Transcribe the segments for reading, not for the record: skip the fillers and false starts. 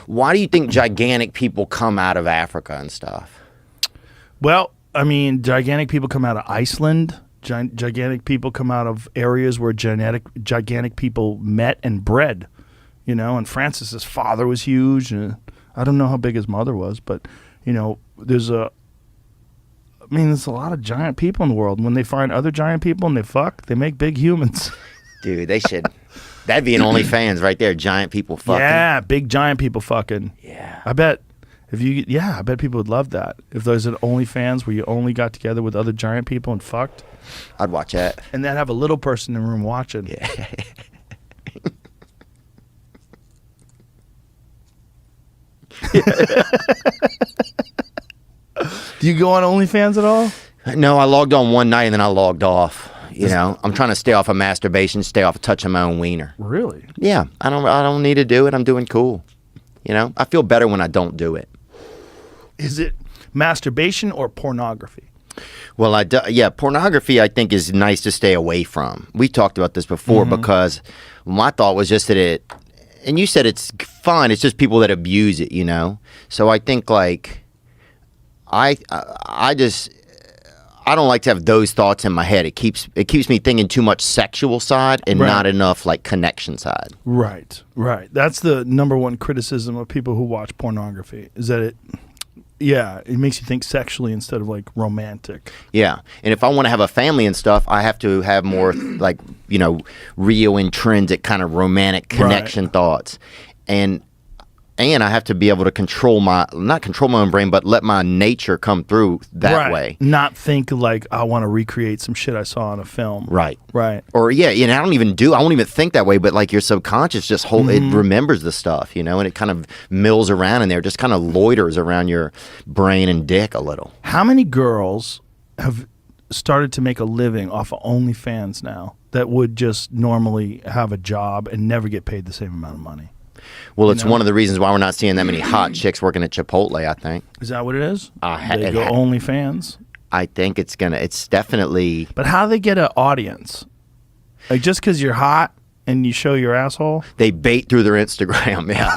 Why do you think gigantic people come out of Africa and stuff? Well, I mean, gigantic people come out of Iceland. Gigantic people come out of areas where gigantic people met and bred. You know, and Francis's father was huge, and I don't know how big his mother was, but you know, there's a lot of giant people in the world. And when they find other giant people and they fuck, they make big humans. Dude, they should. That'd be an OnlyFans right there. Giant people fucking. Yeah, big giant people fucking. Yeah. I bet I bet people would love that. If there's an OnlyFans where you only got together with other giant people and fucked. I'd watch that. And then have a little person in the room watching. Yeah. Do you go on OnlyFans at all? No, I logged on one night and then I logged off. You know, I'm trying to stay off of masturbation, stay off of touching my own wiener. Really? Yeah, I don't need to do it. I'm doing cool. You know, I feel better when I don't do it. Is it masturbation or pornography? Well, yeah, pornography I think is nice to stay away from. We talked about this before because my thought was just that and you said it's fine. It's just people that abuse it, you know. So I think like I don't like to have those thoughts in my head. It keeps me thinking too much sexual side and not enough like connection side. Right. That's the number one criticism of people who watch pornography is that it makes you think sexually instead of like romantic. Yeah. And if I want to have a family and stuff, I have to have more like, you know, real intrinsic kind of romantic connection thoughts. And I have to be able to not control my own brain, but let my nature come through that way. Not think like, I want to recreate some shit I saw in a film. Right. Or yeah, you know, I won't even think that way, but like your subconscious just it remembers the stuff, you know, and it kind of mills around in there, just kind of loiters around your brain and dick a little. How many girls have started to make a living off of OnlyFans now that would just normally have a job and never get paid the same amount of money? Well, it's one of the reasons why we're not seeing that many hot chicks working at Chipotle, I think. Is that what it is? They go OnlyFans? I think it's definitely... But how do they get an audience? Like just because you're hot and you show your asshole? They bait through their Instagram, yeah.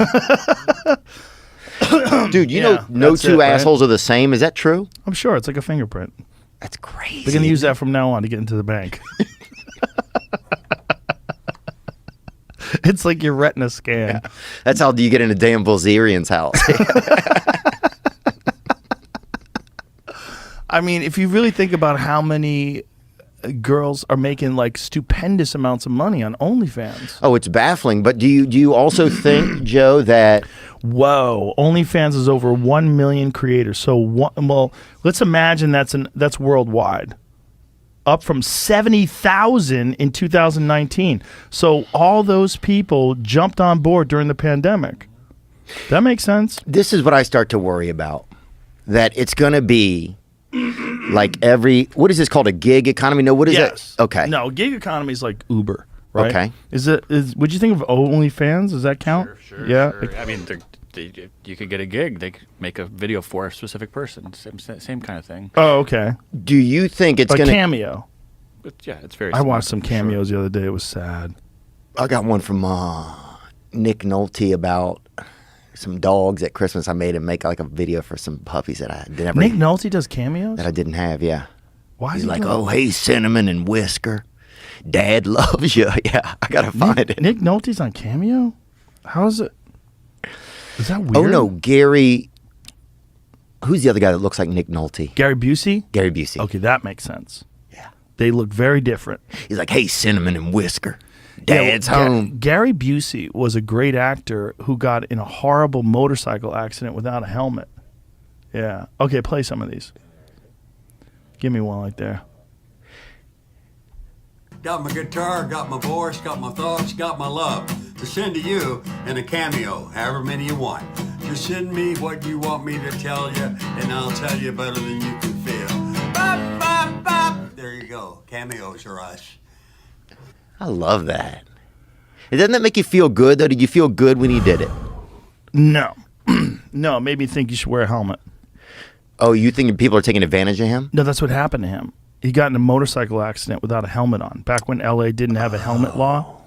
Dude, you know no two assholes are the same. Is that true? I'm sure. It's like a fingerprint. That's crazy. They're going to use that from now on to get into the bank. It's like your retina scan. Yeah. That's how you get into Dan Bilzerian's house. I mean, if you really think about how many girls are making like stupendous amounts of money on OnlyFans. Oh, it's baffling. But do you also think, Joe, that... Whoa, OnlyFans is over 1 million creators. So, let's imagine that's worldwide. Up from 70,000 in 2019. So all those people jumped on board during the pandemic. That makes sense. This is what I start to worry about. That it's going to be like what is this called? A gig economy? No, what is it? Okay. No, gig economy is like Uber, right? Okay. Would you think of OnlyFans? Does that count? Sure. Yeah. Sure. I mean, you could get a gig. They could make a video for a specific person. Same kind of thing. Oh, okay. Do you think it's like going to... Cameo. But yeah, it's very I watched some cameos the other day. It was sad. I got one from Nick Nolte about some dogs at Christmas. I made him make like a video for some puppies that I never... Nick Nolte does cameos? That I didn't have, yeah. Why is He's like, oh, hey, Cinnamon and Whisker. Dad loves you. Yeah, I got to find it. Nick Nolte's on Cameo? How is it? Is that weird? Oh, no, Gary... Who's the other guy that looks like Nick Nolte? Gary Busey? Gary Busey. Okay, that makes sense. They look very different. He's like, hey, Cinnamon and Whisker. Dad's home. Gary Busey was a great actor who got in a horrible motorcycle accident without a helmet. Yeah. Okay, play some of these. Give me one right there. Got my guitar, got my voice, got my thoughts, got my love to send to you in a cameo, however many you want. Just send me what you want me to tell you, and I'll tell you better than you can feel. Bop, bop, bop. There you go. Cameos are us. I love that. Doesn't that make you feel good, though? Did you feel good when you did it? No. No, it made me think you should wear a helmet. Oh, you think people are taking advantage of him? No, that's what happened to him. He got in a motorcycle accident without a helmet on. Back when LA didn't have a helmet law,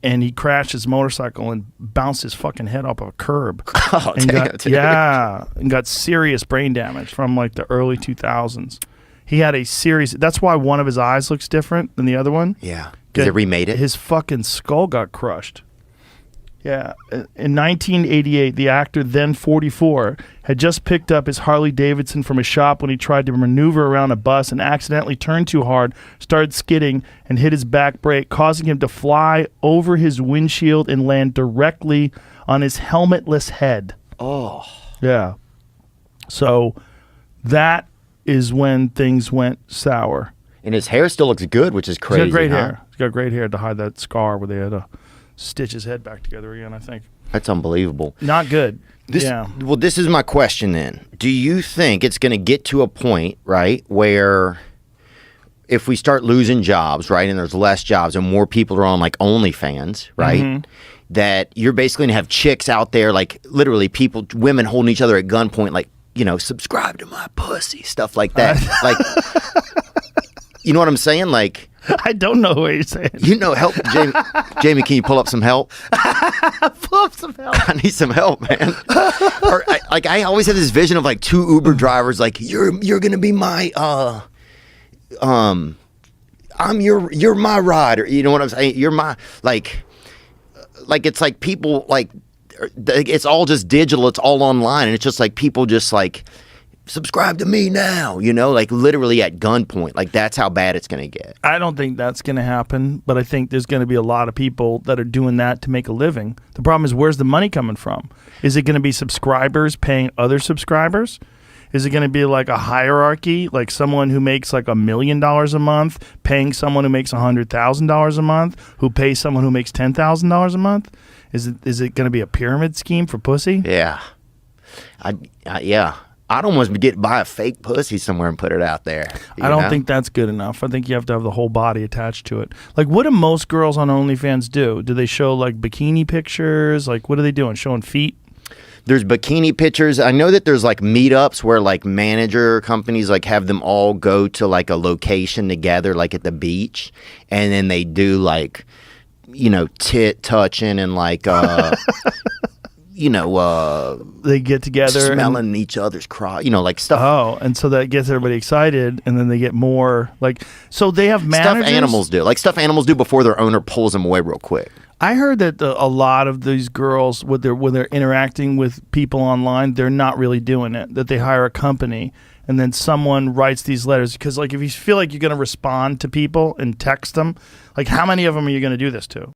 and he crashed his motorcycle and bounced his fucking head off a curb. Oh, and damn, dude. and got serious brain damage from like the early 2000s. He had a serious. That's why one of his eyes looks different than the other one. Yeah, because they remade it. His fucking skull got crushed. Yeah. In 1988, the actor, then 44, had just picked up his Harley Davidson from a shop when he tried to maneuver around a bus and accidentally turned too hard, started skidding, and hit his back brake, causing him to fly over his windshield and land directly on his helmetless head. Oh. Yeah. So that is when things went sour. And his hair still looks good, which is crazy. He's got great huh? hair. He's got great hair to hide that scar where they had to stitch his head back together again, I think. That's unbelievable. Not good. Yeah. Well, this is my question then. Do you think it's going to get to a point, right, where if we start losing jobs, right, and there's less jobs and more people are on like OnlyFans, right, that you're basically going to have chicks out there, like literally people, women holding each other at gunpoint, like, you know, subscribe to my pussy, stuff like that. Like, you know what I'm saying? Like, I don't know what you're saying. you know, help, Jamie. Jamie, can you pull up some help? Pull up some help. I need some help, man. Or, I always have this vision of like two Uber drivers, like you're gonna be my you're my rider. You know what I'm saying? You're my like it's like people like it's all just digital. It's all online, and it's just like people just like subscribe to me now. You know, like literally at gunpoint. Like that's how bad it's gonna get. I don't think that's going to happen, but I think there's going to be a lot of people that are doing that to make a living. The problem is, where's the money coming from? Is it going to be subscribers paying other subscribers? Is it going to be like a hierarchy, like someone who makes like $1 million a month paying someone who makes $100,000 a month, who pays someone who makes $10,000 a month? Is it going to be a pyramid scheme for pussy? Yeah, yeah. I'd almost buy a fake pussy somewhere and put it out there. I don't think that's good enough. I think you have to have the whole body attached to it. Like, what do most girls on OnlyFans do? Do they show like bikini pictures? Like, what are they doing? Showing feet? There's bikini pictures. I know that there's like meetups where like manager companies like have them all go to like a location together, like at the beach, and then they do like, you know, tit touching and like you know, they get together smelling each other's crotch, you know, like stuff. Oh, and so that gets everybody excited, and then they get more like. So they have managers. Stuff animals do, like stuff animals do before their owner pulls them away real quick. I heard that a lot of these girls, when they're interacting with people online, they're not really doing it. That they hire a company, and then someone writes these letters. Because like if you feel like you're going to respond to people and text them, like how many of them are you going to do this to?